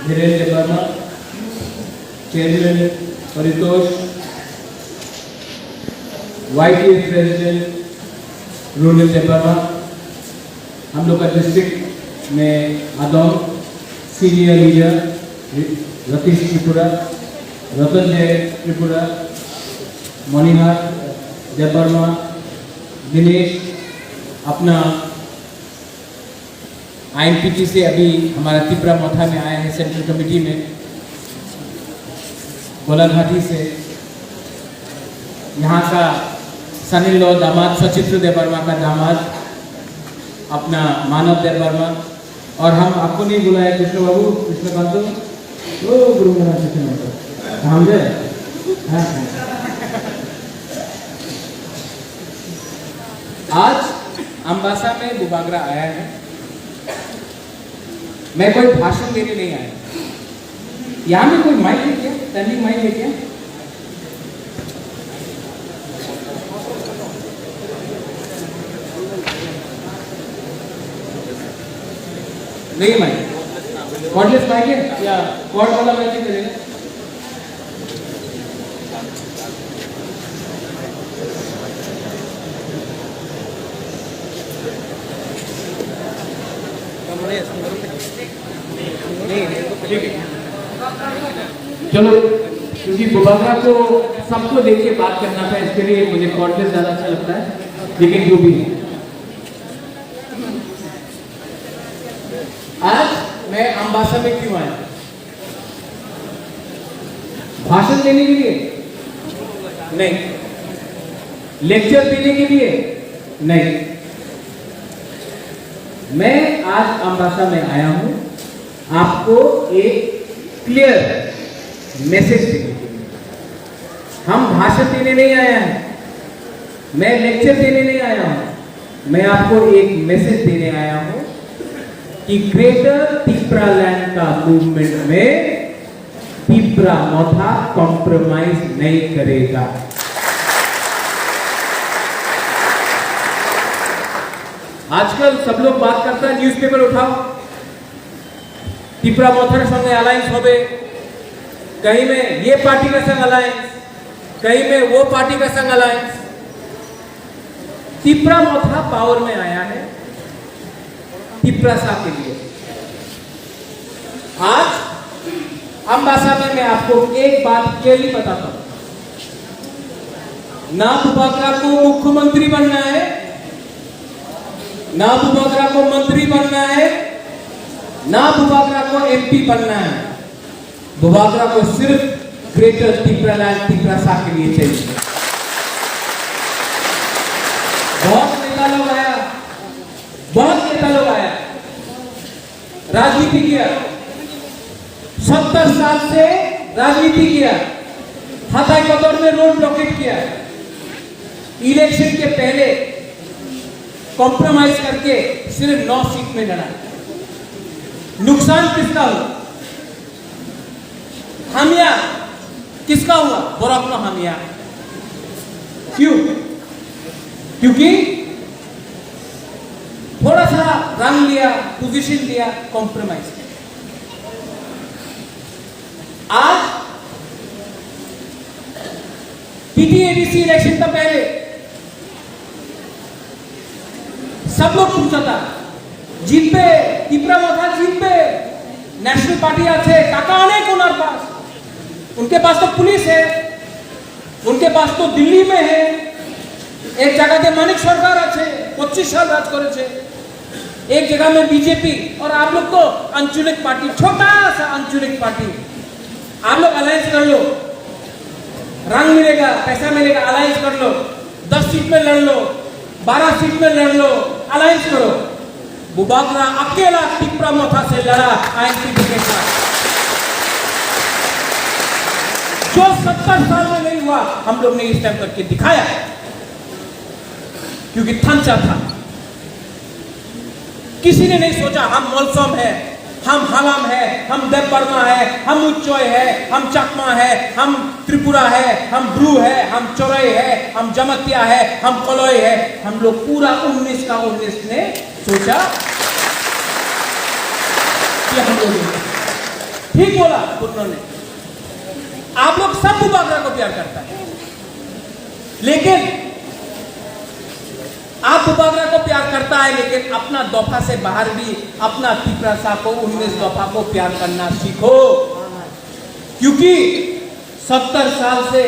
Dhirendra Verma, chairman Paritosh, YTF president rural Verma, हम लोग का डिस्ट्रिक्ट में आदम सीनियर लीडर रतीश त्रिपुरा, रतन जय त्रिपुरा, मणिहार देवर्मा, दिनेश, अपना INPT से अभी हमारा तिपरा मोथा में आया है सेंट्रल कमेटी में, गोलाघाटी से यहाँ का सन इन लॉ दामाद सचित्र देवर्मा का दामाद अपना मानव देवर्मा, और हम आपको नहीं बुलाया कृष्ण बाबू, कृष्णकांत ओ गुरु महाराज कृष्ण हम गए। आज अम्बासा में बुबागरा आया है। मैं कोई भाषण देने नहीं आया। यहाँ में कोई माइक लेके, स्टैंडिंग माइक लेके नहीं, माइक कॉर्डलेस माइक है या कॉर्ड वाला माइक ही करेगा? चलो, क्योंकि बुबागरा को सबको देख के बात करना था, इसके लिए मुझे कॉर्डलेस ज्यादा अच्छा लगता है, लेकिन जो भी है। आज मैं अम्बासा में क्यों आया? भाषण देने के लिए नहीं, लेक्चर देने के लिए नहीं, मैं आज अम्बासा में आया हूं आपको एक क्लियर मैसेज देने के लिए। हम भाषण देने नहीं आया हैं, मैं लेक्चर देने नहीं आया हूं, मैं आपको एक मैसेज देने आया हूं कि ग्रेटर तिपरा लैंड का मूवमेंट में तिपरा मोथा कॉम्प्रोमाइज नहीं करेगा। आजकल सब लोग बात करता है, न्यूज़पेपर उठाओ, तिपरा मोथर संगे अलायंस होबे, कहीं में ये पार्टी का संग अलायंस, कहीं में वो पार्टी का संग अलायंस। तिपरा मोथा पावर में आया है तिपरा सा के लिए। आज अम्बासा में मैं आपको एक बात क्लियरली बताता हूं, ना बुबागरा को मुख्यमंत्री बनना है, ना बुबागरा को मंत्री बनना है, ना बुबागरा को MP बनना है। बुबागरा को सिर्फ ग्रेटर तिपरा लैंड तिपरा सा के लिए चाहिए। बहुत नेता लोग आया, बहुत नेता लोग आया, राजनीति किया, 70 साल से राजनीति किया, हाथाई कदौर में रोड ब्लॉकेट किया, इलेक्शन के पहले कॉम्प्रोमाइज करके सिर्फ 9 सीट में लड़ा। नुकसान किसका हुआ? हामिया किसका हुआ? बोराकनो हामिया। क्यों? क्योंकि थोड़ा सा रंग लिया, पोजीशन लिया, कॉम्प्रोमाइज किया। आज PTADC इलेक्शन का पहले सब लोग पूछा था জিতবে तिपरा मोथा জিতবে, नेशनल पार्टी আছে, টাকা অনেক ওনার पास, उनके पास तो पुलिस है, उनके पास तो दिल्ली में है, एक जगह के मानिक सरकार আছে, 25 साल राज करेছে, एक जगह में बीजेपी, और आप लोग तो अंचलिक पार्टी, छोटा सा अंचलिक पार्टी, आप लोग अलायंस कर लो, रंग मिलेगा, पैसा मिलेगा, अलायंस कर लो, 10 सीट में लड़ लो, 12 सीट में लड़ लो, अलायंस करो। बुबागरा अकेला तिपरा मोथा से लड़ा INPT के साथ, जो 70 साल में नहीं हुआ, हम लोग ने इस टाइम करके दिखाया है, क्योंकि थंचा था। किसी ने नहीं सोचा हम मोलसोम है, हम हलाम है, हम देवबर्मा है, हम उच्चोय है, हम चकमा है, हम त्रिपुरा है, हम ब्रू है, हम चोरई है, हम जमतिया है, हम कलोई है। हम लोग पूरा 19 का 19 ने सोचा कि हम लोग उन्होंने। आप लोग सब बुबागरा को प्यार करता है, लेकिन आप बुबागरा को प्यार करता है, लेकिन अपना दफा से बाहर भी अपना तिपरासा को 19 दफा को प्यार करना सीखो, क्योंकि 70 साल से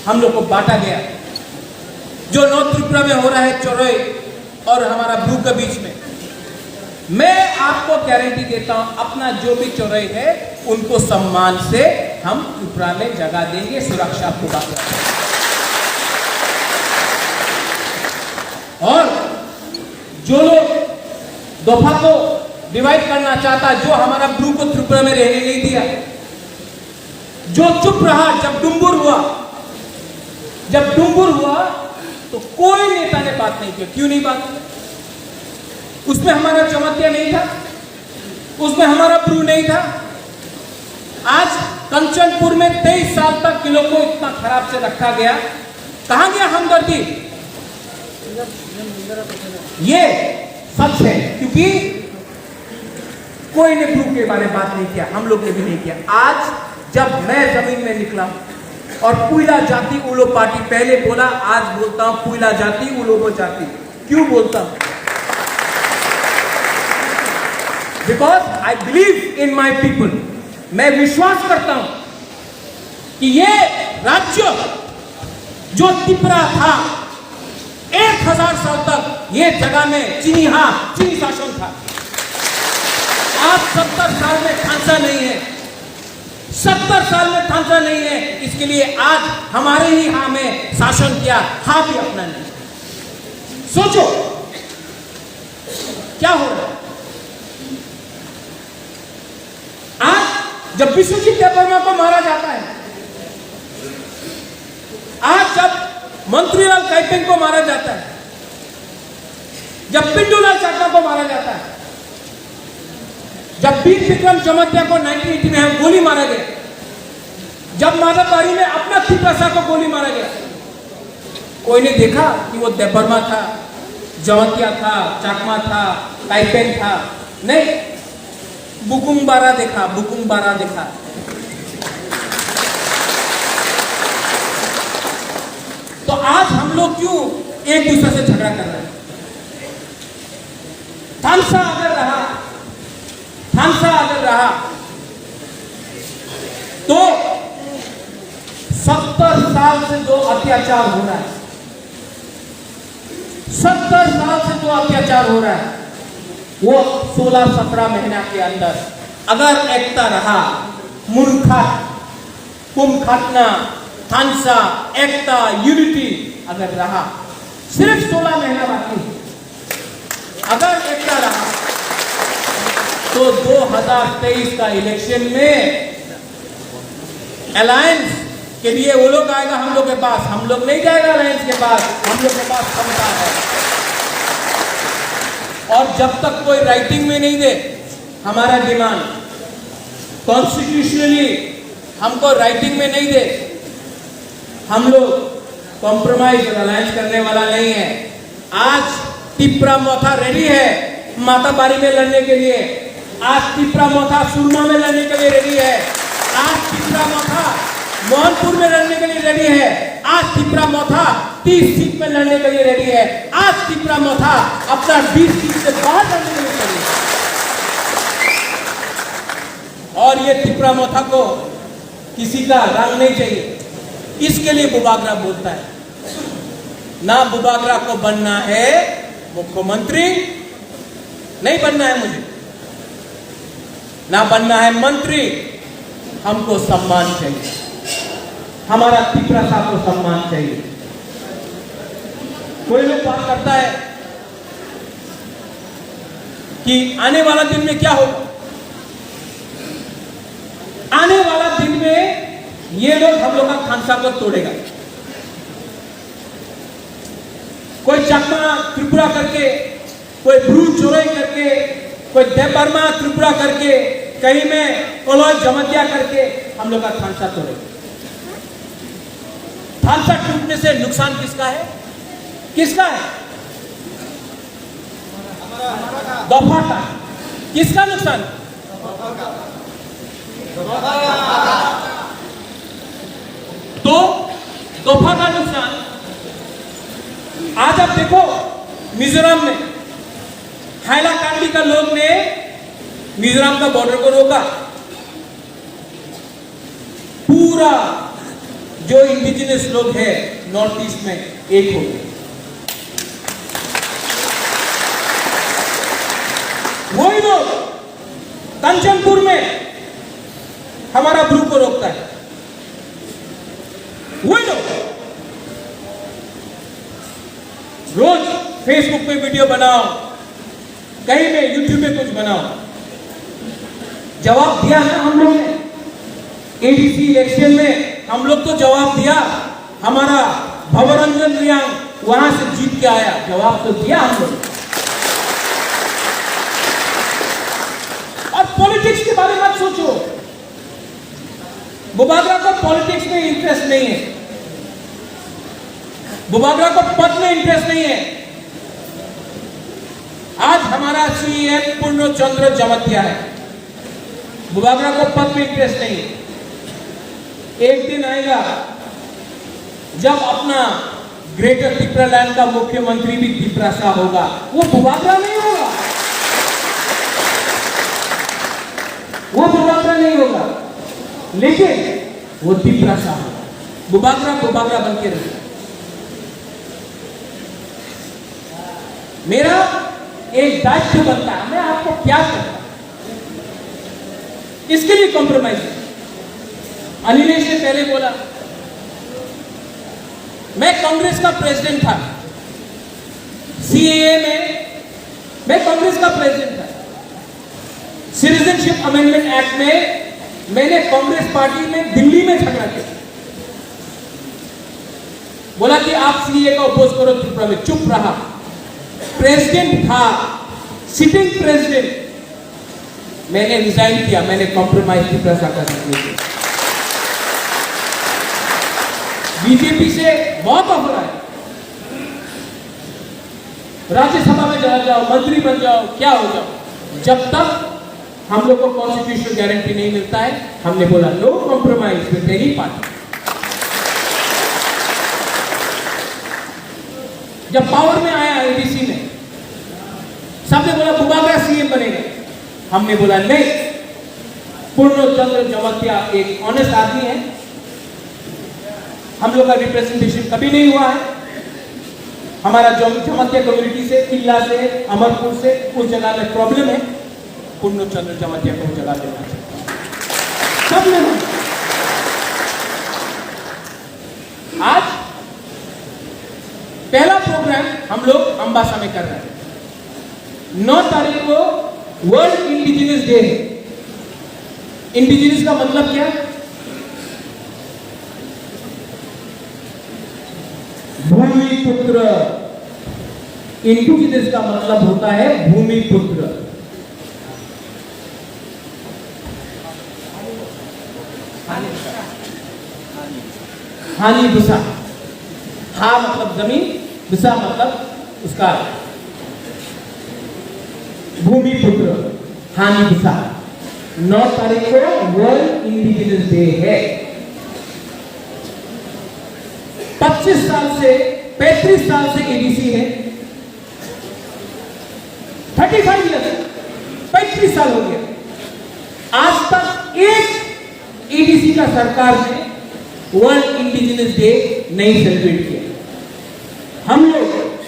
हम लोग को बांटा गया। जो नॉर्थ त्रिपुरा में हो रहा है चौरई और हमारा ब्रू के बीच में, मैं आपको गारंटी देता हूं, अपना जो भी चौरई है उनको सम्मान से हम त्रिपुरा में जगह देंगे, सुरक्षा पूरा। और जो लोग दफा को डिवाइड करना चाहता, जो हमारा ब्रू को त्रिपुरा में रहने नहीं दिया, जो चुप रहा जब डुम्बुर हुआ तो कोई नेता ने बात नहीं की। क्यों नहीं बात की? उसमें हमारा जमातिया नहीं था, उसमें हमारा ब्रू नहीं था। आज कंचनपुर में 23 साल तक किलो को इतना खराब से रखा गया, कहां गया हमदर्दी? ये सच है, क्योंकि कोई ने ब्रू के बारे में बात नहीं किया, हम लोग ने भी नहीं किया। आज जब मैं जमीन में निकला और पुइला जाति उलो पार्टी पहले बोला, आज बोलता हूं पुइला जाति उलोबो जाति। क्यों बोलता हूं? Because I believe in my people. मैं विश्वास करता हूं कि ये राज्य जो तिपरा था 1000 साल तक ये जगह में चीनी शासन था। आज 70 साल में खांसा नहीं है, 70 साल में खांसा नहीं है। इसके लिए आज हमारे ही हां में शासन किया, हां भी अपना नहीं। सोचो क्या हो रहा है। आज जब विश्वजीत देवबर्मा को मारा जाता है, आज जब मंत्रीलाल काइपेंग को मारा जाता है, जब पिंडूलाल चाकमा को मारा जाता है, जब वीर विक्रम जमतिया को 1980 में गोली मारा गया, जब माधवबाड़ी में अपना तिपरासा को गोली मारा गया, कोई ने देखा कि वो देवबर्मा था, जमतिया था, चाकमा था, काइपेंग था? नहीं, बुकुमबारा देखा। तो आज हम लोग क्यों एक दूसरे से झगड़ा कर रहे हैं? थानसा अगर रहा तो 70 साल से जो अत्याचार हो रहा है, 70 साल से जो अत्याचार हो रहा है, वो 16-17 महीना के अंदर अगर एकता रहा, मुनखा कुमखाटना थानसा एकता यूनिटी अगर रहा, सिर्फ 16 महीना बाकी, अगर एकता रहा तो 2023 का इलेक्शन में अलायंस के लिए वो लोग आएगा हम लोग के पास, हम लोग नहीं जाएगा अलायंस के पास, हम लोग के पास क्षमता है। और जब तक कोई राइटिंग में नहीं दे हमारा डिमांड, कॉन्स्टिट्यूशनली हमको राइटिंग में नहीं दे, हम लोग कॉम्प्रोमाइज और अलायंस करने वाला नहीं है। आज तिपरा मोथा रेडी है माताबारी में लड़ने के लिए, आज तिपरा मोथा सुरमा में लड़ने के लिए रेडी है, आज तिपरा मोथा मोहनपुर में लड़ने के लिए रेडी है, आज तिपरा मोथा 30 सीट में लड़ने के लिए रेडी है, आज तिपरा मोथा अपना 20 सीट से बाहर लड़ने के लिए रेडी है। और ये तिपरा मोथा को किसी का रंग नहीं चाहिए, इसके लिए बुबागरा बोलता है। ना बुबागरा को बनना है मुख्यमंत्री, नहीं बनना है मुझे, ना बनना है मंत्री, हमको सम्मान चाहिए, हमारा तिपरासा को सम्मान चाहिए। कोई लोग बात करता है कि आने वाला दिन में क्या होगा, आने वाला दिन में ये लोग हम लोग का खानसा को तोड़ेगा। कोई चाकमा त्रिपुरा करके, कोई ब्रू चोरई करके, कोई देवबर्मा त्रिपुरा करके, कहीं में कोलोई जमतिया करके हम लोग का खानसा तोड़ेगा। खानसा टूटने से नुकसान किसका है? किसका है? दफा का। किसका नुकसान? आज आप देखो मिजोरम में हाइलाकांडी का लोग ने मिजोरम का बॉर्डर को रोका, पूरा जो इंडिजिनस लोग हैं नॉर्थ ईस्ट में एक हो गए। वही लोग कंचनपुर में हमारा ब्रू को रोकता है, वही लोग रोज फेसबुक पे वीडियो बनाओ, कहीं पे यूट्यूब पे कुछ बनाओ। जवाब दिया है हम लोग ने एडीसी इलेक्शन में, हम लोग तो जवाब दिया। हमारा भवरंजन रियांग वहां से जीत के आया, जवाब तो दिया हम लोग। और पॉलिटिक्स के बारे में मत सोचो, बुबागरा को पॉलिटिक्स में इंटरेस्ट नहीं है, बुबागरा को पद में इंटरेस्ट नहीं है। आज हमारा सीएम पूर्ण चंद्र जमतिया है, बुबागरा को पद में इंटरेस्ट नहीं है। एक दिन आएगा जब अपना ग्रेटर त्रिपुरालैंड का मुख्यमंत्री भी त्रिपुरा सा होगा, वो बुबागरा नहीं होगा, वो बुबागरा नहीं होगा, लेकिन वो त्रिपुरा सा होगा। बुबागरा बुबागरा बन के रहेगा। मेरा एक दायित्व बनता है, मैं आपको क्या करता, इसके लिए कॉम्प्रोमाइज। अनिलेश ने पहले बोला मैं कांग्रेस का प्रेसिडेंट था, सीएए में मैं कांग्रेस का प्रेसिडेंट था, सिटीजनशिप अमेंडमेंट एक्ट में मैंने कांग्रेस पार्टी में दिल्ली में झगड़ा किया, बोला कि आप सीएए का अपोज करो त्रिपुरा में, चुप रहा। प्रेसिडेंट था, सिटिंग प्रेसिडेंट, मैंने रिजाइन किया, मैंने कॉम्प्रोमाइज त्रिपुरा का नहीं किया। बीजेपी से बहुत ऑफर आए, राज्यसभा में चला जाओ, मंत्री बन जाओ, क्या हो जाओ। जब तक हम लोग को कॉन्स्टिट्यूशनल गारंटी नहीं मिलता है, हमने बोला no compromise with any party. जब पावर में आया एडीसी में, सबने बोला बुबागरा सीएम बनेगा, हमने बोला नहीं, पूर्ण चंद्र जमतिया एक ऑनेस्ट आदमी है, हम लोग का रिप्रेजेंटेशन कभी नहीं हुआ है। हमारा जमतिया कम्युनिटी से, किला से, अमरपुर से उस जगह में प्रॉब्लम है, पूर्ण चंद्र जमतिया को जगह देना चाहिए सब में। आज पहला प्रोग्राम हम लोग अंबासा में कर रहे हैं। 9 तारीख को वर्ल्ड इंडिजिनस डे है। इंडिजिनस का मतलब क्या? भूमि पुत्र। इंडिजिनस का मतलब होता है भूमि पुत्र। हानि भूसा, हा मतलब जमीन, भूसा मतलब उसका भूमि पुत्र, हानि भूसा। 9 तारीख को वर्ल्ड इंडिजिनस डे है। 25 साल से 35 साल से एडीसी है, 35 ईयर, 35 साल हो गया। आज तक एक एडीसी का सरकार ने वर्ल्ड इंडिजिनस डे नहीं सेलिब्रेट किया। हम लोग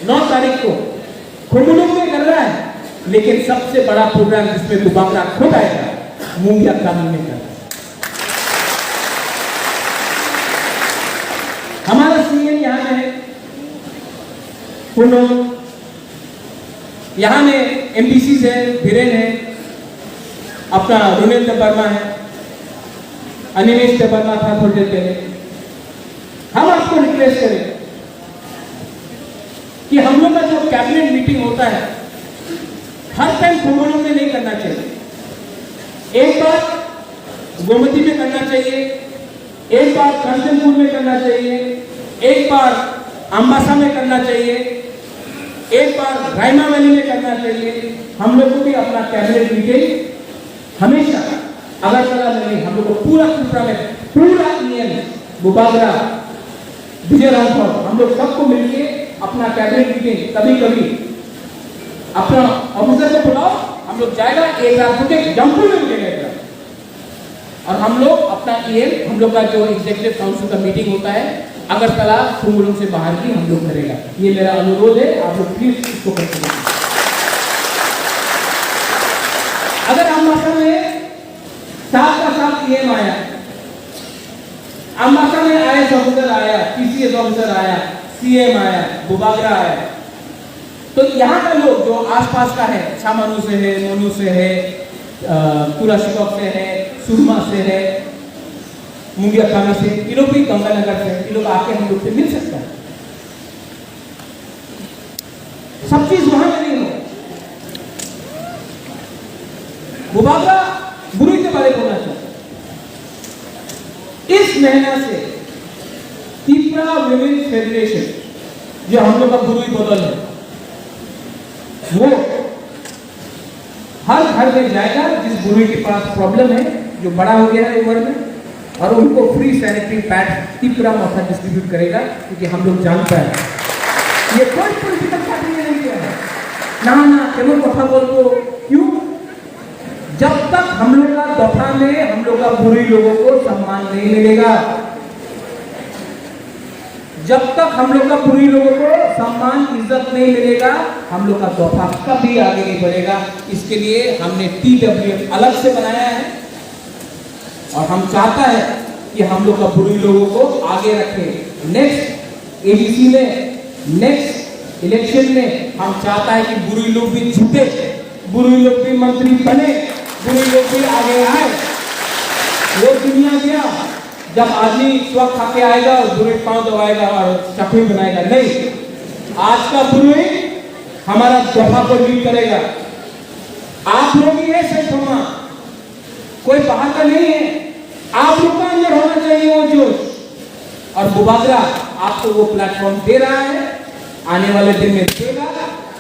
9 तारीख को खुमलुंग में कर रहा है, लेकिन सबसे बड़ा प्रोग्राम जिसमें बुबागरा खुद आएगा, मुंगिया कानून में कर रहा है। हमारा सीएम यहाँ में है, पुनः यहाँ में एमडीसी है, धीरेन है, अपना रुनेल वर्मा है, अनिलेश वर्मा था थोड़ी देर पहले। हम आपको रिक्वेस्ट करें कि हम लोग का जो कैबिनेट मीटिंग होता है हर टाइम खुमलुंग में नहीं करना चाहिए। एक बार गोमती में करना चाहिए, एक बार कंचनपुर में करना चाहिए, एक बार अंबासा में करना चाहिए, एक बार रायमा वैली में करना चाहिए। हम लोग को भी अपना कैबिनेट मीटिंग हमेशा अगरतला में नहीं, हम लोग को पूरा त्रिपुरा में पूरा ईएन बुबागरा विजय राठौर हम लोग सबको मिलकर अपना कैबिनेट मीटिंग कभी कभी अपना ऑफिसर को बुलाओ, हम लोग जाएगा, एक रात रुके, जमपुर में रुकेगा और हम लोग अपना हम लोग का जो एग्जीक्यूटिव काउंसिल का मीटिंग होता है अगरतला कुंगलुम से बाहर की हम लोग करेगा। ये मेरा अनुरोध है, आप लोग प्लीज इसको कर सकते। अगर अम्बासा में साल का साल EM आया, अम्बासा में IAS ऑफिसर आया, PCS ऑफिसर आया, CM आया, बुबागरा आया, तो यहाँ का लोग जो आसपास का है, छामानू से है, मोनू से है, तुराशिकॉक से है, सुरमा से है, मुंगिया खामी से, ये लोग भी गंगानगर से, ये लोग आके हम लोग से मिल सकता है। सब चीज वहां में नहीं हो। बुबागरा बुरुई के बारे में बोलना चाहिए। इस महीना से त्रिपुरा विमेन्स फेडरेशन जो हम लोग का बुरुई बदल है, वो हर घर में जाएगा जिस बुरुई के पास प्रॉब्लम है, जो बड़ा हो गया है उम्र में, और उनको फ्री सैनिटरी पैड त्रिपुरा माथा डिस्ट्रीब्यूट करेगा, क्योंकि हम लोग जानते हैं ये कोई पॉलिटिकल पार्टी ने नहीं किया है ना केवल कथा बोलते हो। क्यों? जब तक हम लोग का दफा में हम लोग का बुरुई लोगों को सम्मान नहीं मिलेगा, जब तक हम लोग का बुरुई लोगों को सम्मान इज्जत नहीं मिलेगा, हम लोग का दफा कभी आगे नहीं बढ़ेगा। इसके लिए हमने TWF अलग से बनाया है और हम चाहता है कि हम लोग का बुरुई लोगों को आगे रखें। नेक्स्ट ADC में, नेक्स्ट इलेक्शन में हम चाहता है कि बुरुई लोग भी जीते, बुरुई लोग भी मंत्री बने, बुरुई लोग भी आगे आए। वो दुनिया गया जब आदमी स्वक खा के आएगा और बुरुई पांव दबाएगा और चटनी बनाएगा, नहीं। आज का बुरुई हमारा दफा को लीड करेगा। आप लोग ये सिर्फ होना, कोई बाहर का नहीं है, आप लोग का अंदर होना चाहिए वो जोश। और बुबागरा आपको वो प्लेटफॉर्म दे रहा है, आने वाले दिन में देगा,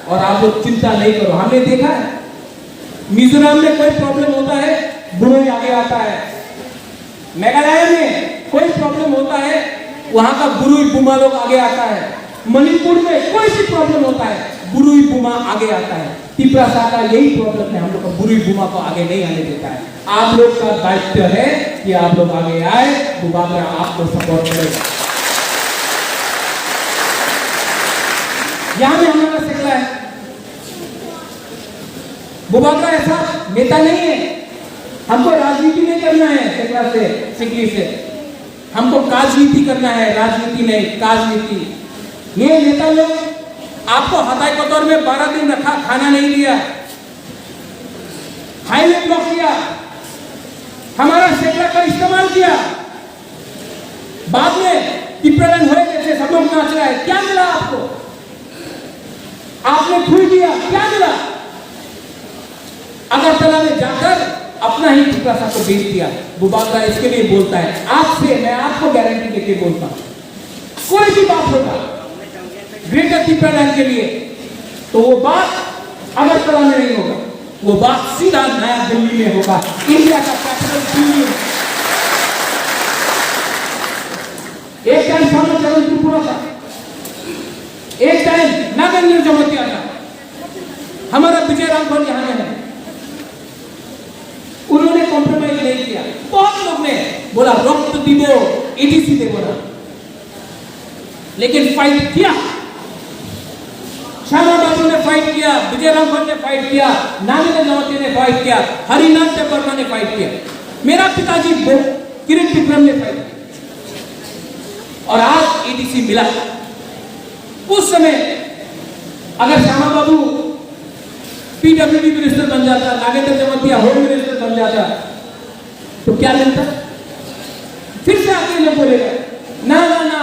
और आप लोग चिंता नहीं करो। हमने देखा है मिजोरम में कोई प्रॉब्लम होता है, बुरुई आगे आता है। मेघालय में कोई प्रॉब्लम होता है, वहां का बुरुई बुमा लोग आगे आता है। मणिपुर में कोई सी प्रॉब्लम होता है, बुरुई बुमा आगे आता है। त्रिपुरा का यही प्रॉब्लम है, हम लोग का बुरुई बुमा को आगे नहीं आने देता है। आप लोग का दायित्व है कि आप लोग आगे आए, बुबागरा आपको सपोर्ट करेगा। यहां में हमारा सिकला है, बुबागरा ऐसा नेता नहीं है। हमको राजनीति नहीं करना है सिकला से, सिकली से, हमको काजनीति करना है, राजनीति नहीं, काजनीति। ये नेता लोग आपको हताई कतौर में 12 दिन रखा, खाना नहीं दिया, हाईवे ब्लॉक किया, हमारा सेक्टर का इस्तेमाल किया, बाद में टिप्पणन हुए जैसे सब लोग नाच रहे हैं। क्या मिला आपको? आपने खुल दिया, क्या मिला? अगरतला में जाकर अपना ही टिप्पणा साहब को बेच दिया। बुबागरा इसके लिए बोलता है, आपसे मैं आपको गारंटी देके बोलता हूं, कोई भी बात होगा ग्रेटर टिप्पणन के लिए, तो वो बात अगरतला में नहीं होगा, वो बात सीधा नया दिल्ली में होगा, इंडिया का कैपिटल दिल्ली। एक टाइम सामने चरण त्रिपुरा था, एक टाइम नागेंद्र जमतिया था, हमारा विजय राघवन यहां में है, उन्होंने कॉम्प्रोमाइज नहीं किया। बहुत लोग ने बोला रक्त दिवो, ADC दे बोला, लेकिन फाइट किया। श्यामा बाबू ने फाइट किया, विजय राघवन ने फाइट किया, नागेंद्र जमतिया ने फाइट किया, हरिनाथ वर्मा ने फाइट किया, मेरा पिताजी किरण विक्रम ने फाइट किया, और आज ADC मिला। उस समय अगर श्यामा बाबू PWD मिनिस्टर बन जाता, नागेंद्र जमतिया होम मिनिस्टर बन जाता, तो क्या मिलता? फिर से आके लोग बोलेगा ना ना ना,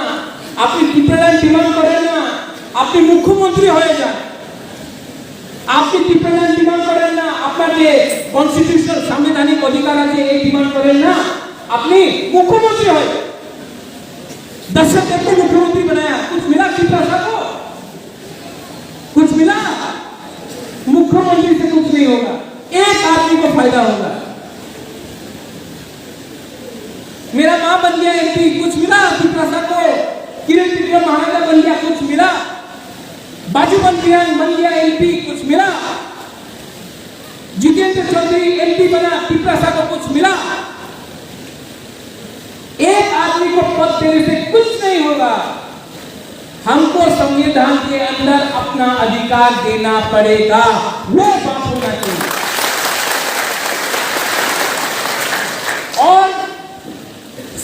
अपनी टिप्पणी डिमांड करें ना, अपनी मुख्यमंत्री हो जाए, आपकी टिप्पणी डिमांड करें ना, अपना जे कॉन्स्टिट्यूशनल संवैधानिक अधिकार है ये डिमांड करें ना, अपनी मुख्यमंत्री हो। दशरथ को मुख्यमंत्री बनाया, कुछ मिला टिप्पणी को? कुछ मिला? मुख्यमंत्री से कुछ नहीं होगा, एक आदमी को फायदा होगा। मेरा मां बन गया MP, कुछ मिला टिप्पणी को? किरण विक्रम महाराजा बन गया, कुछ मिला? बाजूबन बिहान बन गया एमपी, कुछ मिला? जितेंद्र चौधरी एमपी बना, तिपरासा को कुछ मिला? एक आदमी को पद देने से कुछ नहीं होगा। हमको संविधान के अंदर अपना अधिकार देना पड़ेगा, वो बात होना चाहिए। और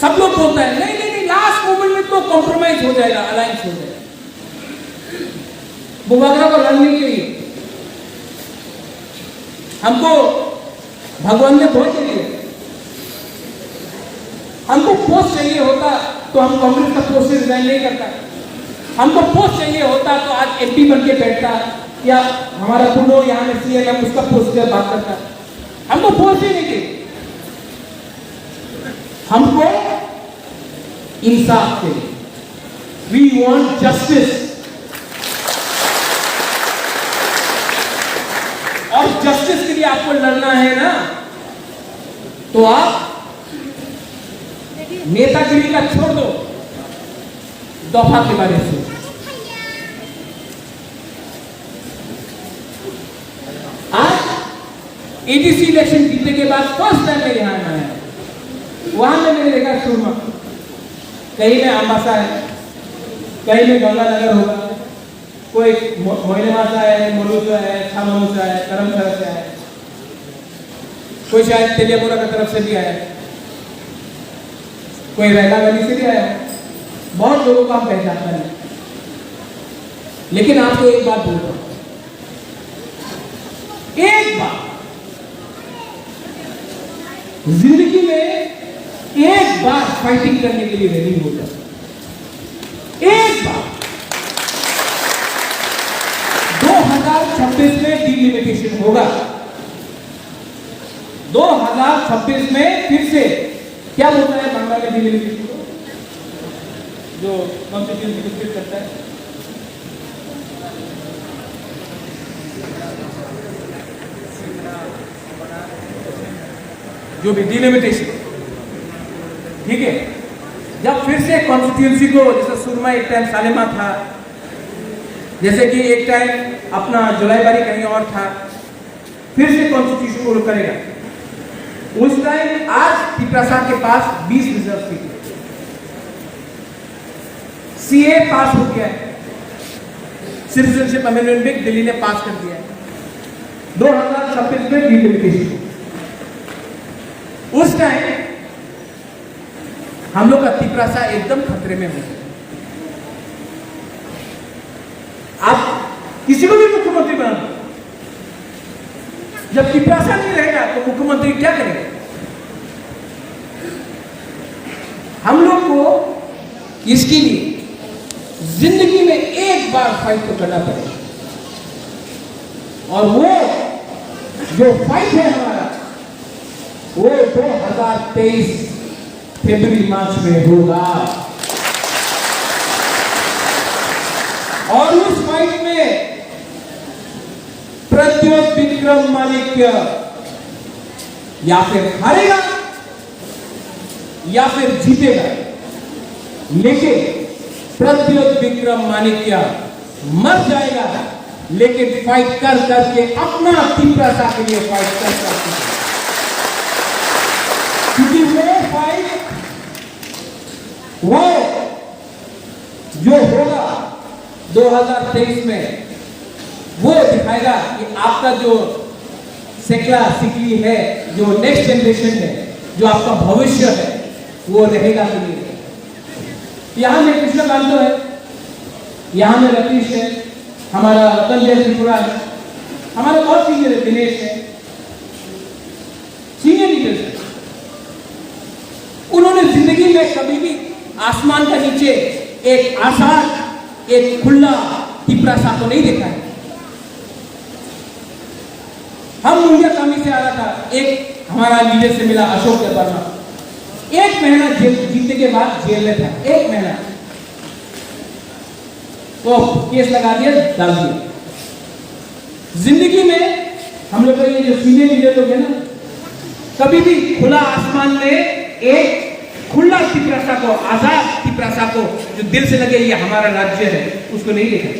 सब लोग बोलते हैं नहीं नहीं नहीं, लास्ट मोमेंट में तो कॉम्प्रोमाइज हो जाएगा, अलायंस हो जाएगा। बुबागरा को लड़ने के लिए हमको भगवान ने बहुत चाहिए। हमको पोस्ट चाहिए होता तो हम कांग्रेस का पोस्ट से रिजाइन नहीं करता। हमको पोस्ट चाहिए होता तो आज एमपी बन के बैठता, या हमारा पुनो यहाँ में सीएम उसका पोस्ट से बात करता। हमको पोस्ट ही नहीं चाहिए, हमको इंसाफ चाहिए। We want justice. और जस्टिस के लिए आपको लड़ना है ना, तो आप नेतागिरी का छोड़ दो, दफा के बारे में। आज एडीसी इलेक्शन जीतने के बाद फर्स्ट टाइम मैं यहां आया, वहां में मैंने देखा सुरमा, कहीं में अम्बासा है, कहीं में गंगानगर होगा, कोई मोइनेमा से है, मोलूसा है, छामूसा है, करमसरा से है, कोई शायद तेलियापुरा की तरफ से भी आया, कोई रैला वैली से भी आया। बहुत लोगों को हम पहचानते हैं। लेकिन आपको एक बात बोल रहा हूं, एक बात जिंदगी में एक बार फाइटिंग करने के लिए रेडी हो जाए। एक बार 2026 में डिलिमिटेशन होगा। 2026 में फिर से क्या होता है बांग्ला में डिलिमिटेशन को, जो कॉन्स्टिट्यूशन डिस्कस करता है, जो भी डिलिमिटेशन, ठीक है। जब फिर से कॉन्स्टिट्यूंसी को, जैसे सुरमा एक टाइम सालेमा था, जैसे कि एक टाइम अपना जुलाईबारी कहीं और था, फिर से कॉन्स्टिट्यूशन को करेगा। उस टाइम आज तिपरासा के पास 20 रिजर्व सीट है। सीए पास हो गया है, सिटीजनशिप अमेंडमेंट बिल दिल्ली ने पास कर दिया है। 2026 में डिलिमिटेशन, उस टाइम हम लोग का तिपरासा एकदम खतरे में हो गया। आप किसी को भी मुख्यमंत्री बना दो, जब तिपरासा नहीं रहेगा तो मुख्यमंत्री क्या करेगा? हम लोग को इसके लिए जिंदगी में एक बार फाइट तो करना पड़ेगा, और वो जो फाइट है हमारा, वो 2023 फरवरी मार्च में होगा। और उस फाइट में प्रद्योत विक्रम माणिक्य या फिर हारेगा या फिर जीतेगा, लेकिन प्रद्योत विक्रम माणिक्य मर जाएगा, लेकिन फाइट कर करके अपना तिपरासा के लिए फाइट कर सकते हैं। क्योंकि वो फाइट, वो जो होगा 2023 में, वो दिखाएगा कि आपका जो सेकला सिकली है, जो नेक्स्ट जनरेशन है, जो आपका भविष्य है, वो रहेगा कि नहीं। यहां में कृष्णकांत है, यहां में रतीश है, हमारा रतन जय त्रिपुरा है, हमारे बहुत सीनियर है, दिनेश है, सीनियर लीडर्स है। उन्होंने जिंदगी में कभी भी आसमान का नीचे एक आसान, एक खुला तिपरासा को नहीं देखा है। हम मुंडिया कामी से आ रहा था, एक हमारा लीडर से मिला, अशोक वर्मा, 1 महीना जीतने के बाद जेल में था, 1 महीना, तो केस लगा दिया, डाल दिया। जिंदगी में हम लोग का ये जो सीनियर लीडर लोग है ना, कभी भी खुला आसमान में एक खुला तिपरासा को, आजाद तिपरासा को, जो दिल से लगे ये हमारा राज्य है, उसको नहीं देखा।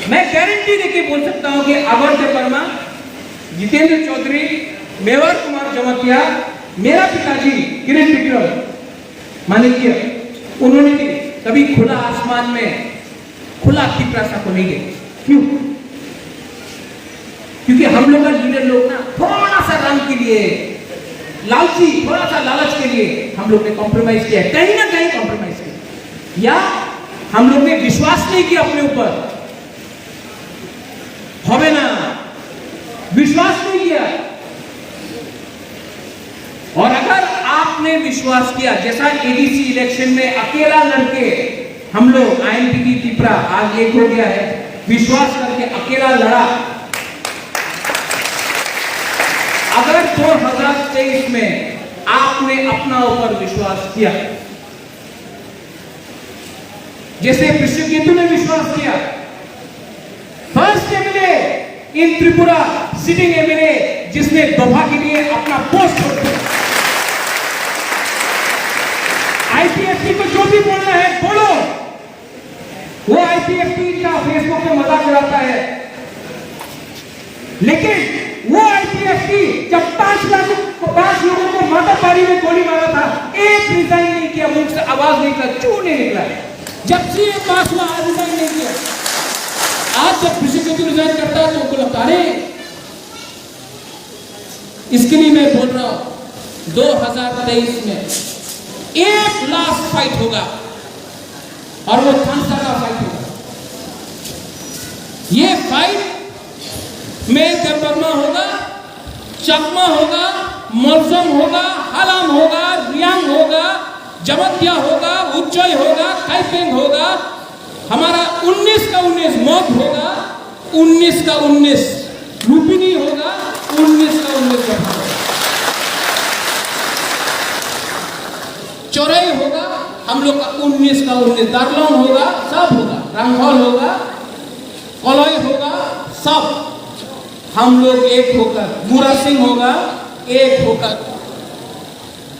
मैं गारंटी देके बोल सकता हूं कि अभय वर्मा, जितेंद्र चौधरी, मेवाड़ कुमार जमातिया, मेरा पिताजी किरण विक्रम मानिक्य, उन्होंने भी कभी खुला आसमान में खुला तिपरासा को नहीं देखा। क्यों? क्योंकि हम लोग का लीडर लोग ना थोड़ा सा रंग के लिए लालची, थोड़ा सा लालच के लिए हम लोग ने कॉम्प्रोमाइज किया, कहीं ना कहीं कॉम्प्रोमाइज किया, या हम लोग ने विश्वास नहीं किया अपने ऊपर, होवे ना, विश्वास नहीं किया। और अगर आपने विश्वास किया, जैसा एडीसी इलेक्शन में अकेला लड़के हम लोग आईएनपीटी तिपरा आज एक हो गया है, विश्वास करके अकेला लड़ा। अगर 2023 में आपने अपना ऊपर विश्वास किया, जैसे कृष्णकेतु ने विश्वास किया, फर्स्ट एमएलए इन त्रिपुरा, सिटिंग एमएलए, जिसने दफा के लिए अपना पोस्ट छोड़ दिया। आईपीएफटी को जो भी बोलना है बोलो, वो आईपीएफटी का फेसबुक पे मजाक उड़ाता है, लेकिन वो आईपीएफटी जब 5 लोगों को मातापारी में गोली मारा था, एक रिजाइन नहीं किया, मुंह से आवाज नहीं निकला, चू नहीं निकला। जब सीएम पास हुआ, रिजाइन नहीं किया। आज जब कृष्णकेतु रिजाइन करता है तो उनको लगता है, इसके लिए मैं बोल रहा हूं 2023 में एक लास्ट फाइट होगा और वो थानसा का फाइट होगा। ये फाइट में देवबर्मा होगा, चकमा होगा, मलसम होगा, हलाम होगा, रियांग होगा, जमतिया होगा, उच्चय होगा, काइपेंग होगा, हमारा 19 का 19 मौत होगा, 19 का 19 लुपिनी होगा, 19 का 19 चौराई होगा, हम लोग का 19 का 19 दार्लोंग होगा, सब होगा, रंगहॉल होगा, कॉलोई होगा, सब हम लोग एक होकर, मूरा सिंह होगा, एक होकर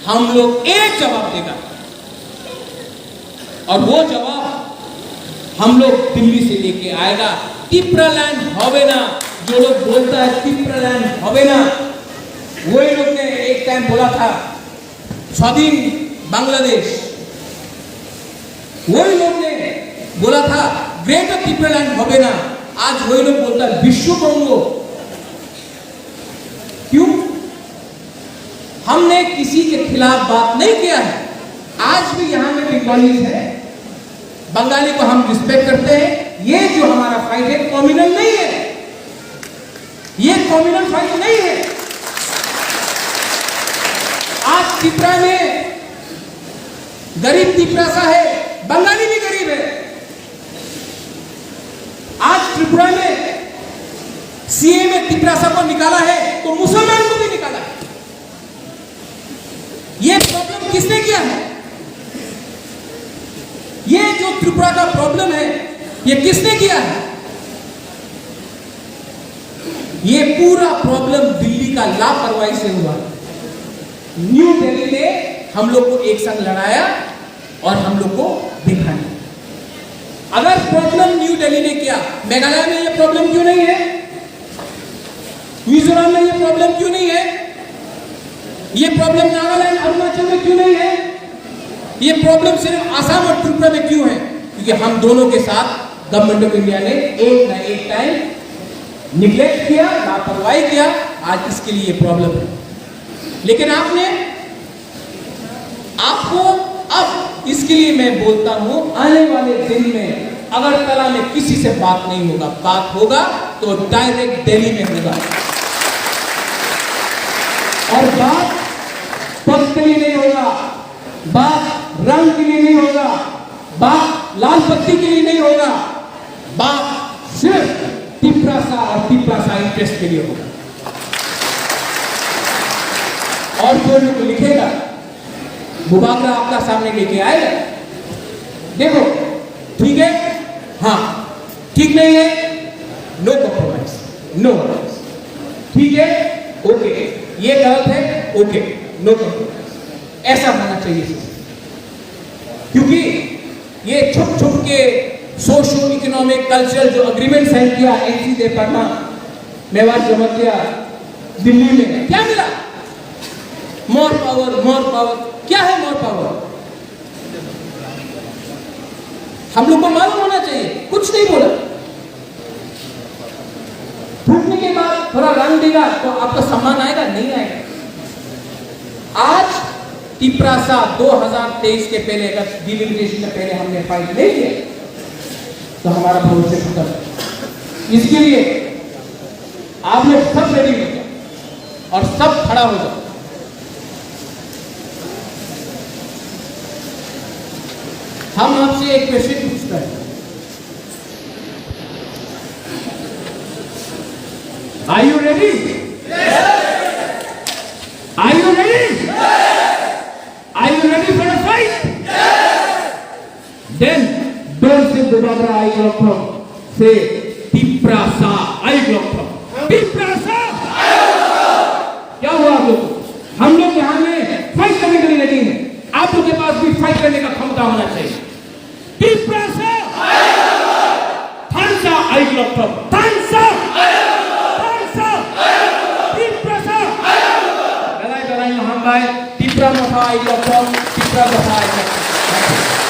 हम लोग एक जवाब देगा। और वो जवाब हम लोग दिल्ली से लेके आएगा। तिपरालैंड होवे ना, जो लोग बोलता है तिपरालैंड होवे ना, वही लोग ने एक टाइम बोला था स्वाधीन बांग्लादेश, वही लोग ने बोला था ग्रेटर तिपरालैंड होवे ना, आज वही लोग बोलता है विश्व बंगो। क्यों? हमने किसी के खिलाफ बात नहीं किया है। आज भी यहां में बंगाली है, बंगाली को हम रिस्पेक्ट करते हैं। ये जो हमारा फाइट है कम्युनल नहीं है, ये कम्युनल फाइट नहीं है। आज त्रिपुरा में गरीब तिपरासा है, बंगाली भी गरीब है। आज त्रिपुरा में सीए में तिपरासा को निकाला है तो मुसलमान को भी निकाला है। ये प्रॉब्लम किसने किया है? ये जो त्रिपुरा का प्रॉब्लम है, ये किसने किया है? ये पूरा प्रॉब्लम दिल्ली का लापरवाही से हुआ। न्यू दिल्ली ने हम लोग को एक संग लड़ाया और हम लोग को देखा नहीं। अगर प्रॉब्लम न्यू दिल्ली ने किया, मेघालय में ये प्रॉब्लम क्यों नहीं है? मिजोरम में ये प्रॉब्लम क्यों नहीं है? ये प्रॉब्लम नागालैंड अरुणाचल में क्यों नहीं है? ये प्रॉब्लम सिर्फ आसाम और त्रिपुरा में क्यों है? क्योंकि हम दोनों के साथ गवर्नमेंट ऑफ इंडिया ने एक ना एक टाइम निग्लेक्ट किया, लापरवाही किया। आज इसके लिए प्रॉब्लम है। लेकिन आपको अब इसके लिए मैं बोलता हूं, आने वाले दिन में अगरतला में किसी से बात नहीं होगा, बात होगा तो डायरेक्ट दिल्ली में होगा। और बात पद के लिए नहीं होगा, बात रंग के लिए नहीं होगा, बात लाल बत्ती के लिए नहीं होगा, बात सिर्फ तिपरासा और तिपरासा इंटरेस्ट के लिए होगा। और जो लोग लिखेगा मुबाकरा आपका सामने लेके आएगा, देखो ठीक है, हाँ ठीक नहीं है, नो कॉम्प्रोमाइज, नो कॉम्प्रोमाइज, ठीक है, ओके, ये गलत है, ओके, नो कॉम्प्रोमाइज, ऐसा होना चाहिए। क्योंकि ये छुप छुप के सोशो इकोनॉमिक कल्चरल जो अग्रीमेंट साइन किया एनसी दे पटना मेवाड़ जमतिया दिल्ली में, क्या मिला? More power, more power. क्या है मोर पावर? हम लोग को मालूम होना चाहिए, कुछ नहीं बोला। फूटने के बाद थोड़ा रंग देगा तो आपका सम्मान आएगा, नहीं आएगा। आज तिपरासा 2023 के पहले, अगर डिलिमिटेशन से पहले हमने फाइट नहीं किया तो हमारा भविष्य खत्म। इसके लिए आप लोग सब रेडी हो जाओ और सब खड़ा हो जाओ। हम आपसे एक क्वेश्चन पूछते हैं, are you ready? Are you ready? Are you ready for the fight? Then don't say दोबारा आई ग्लोथम से तिपरासा आई ग्लोथम। तिपरासा क्या हुआ आप लोग? हम लोग यहाँ में फाइट करने के लिए रेडी हैं। आप लोग के पास भी फाइट करने का क्षमता होना चाहिए। तिपरासा थानसा आई ग्लोथम, थानसा थानसा तिपरासा गलाई गलाई हम भाई तिपरा मथा आई ग्लोथम, तिपरा मथा आई ग्लोथम।